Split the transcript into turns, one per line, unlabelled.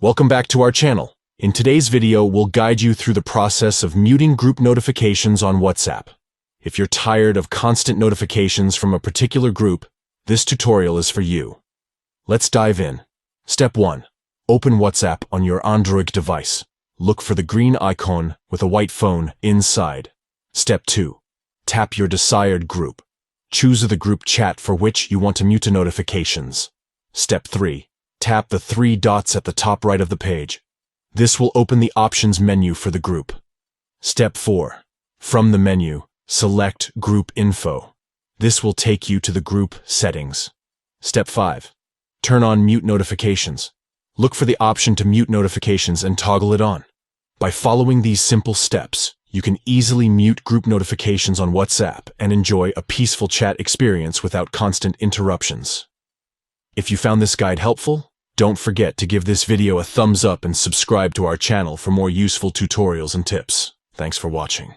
Welcome back to our channel. In today's video, we'll guide you through the process of muting group notifications on WhatsApp. If you're tired of constant notifications from a particular group, this tutorial is for you. Let's dive in. Step 1. Open WhatsApp on your Android device. Look for the green icon with a white phone inside. Step 2. Tap your desired group. Choose the group chat for which you want to mute notifications. Step 3. Tap the 3 dots at the top right of the page. This will open the options menu for the group. Step 4. From the menu, select Group Info. This will take you to the group settings. Step 5. Turn on mute notifications. Look for the option to mute notifications and toggle it on. By following these simple steps, you can easily mute group notifications on WhatsApp and enjoy a peaceful chat experience without constant interruptions. If you found this guide helpful, don't forget to give this video a thumbs up and subscribe to our channel for more useful tutorials and tips. Thanks for watching.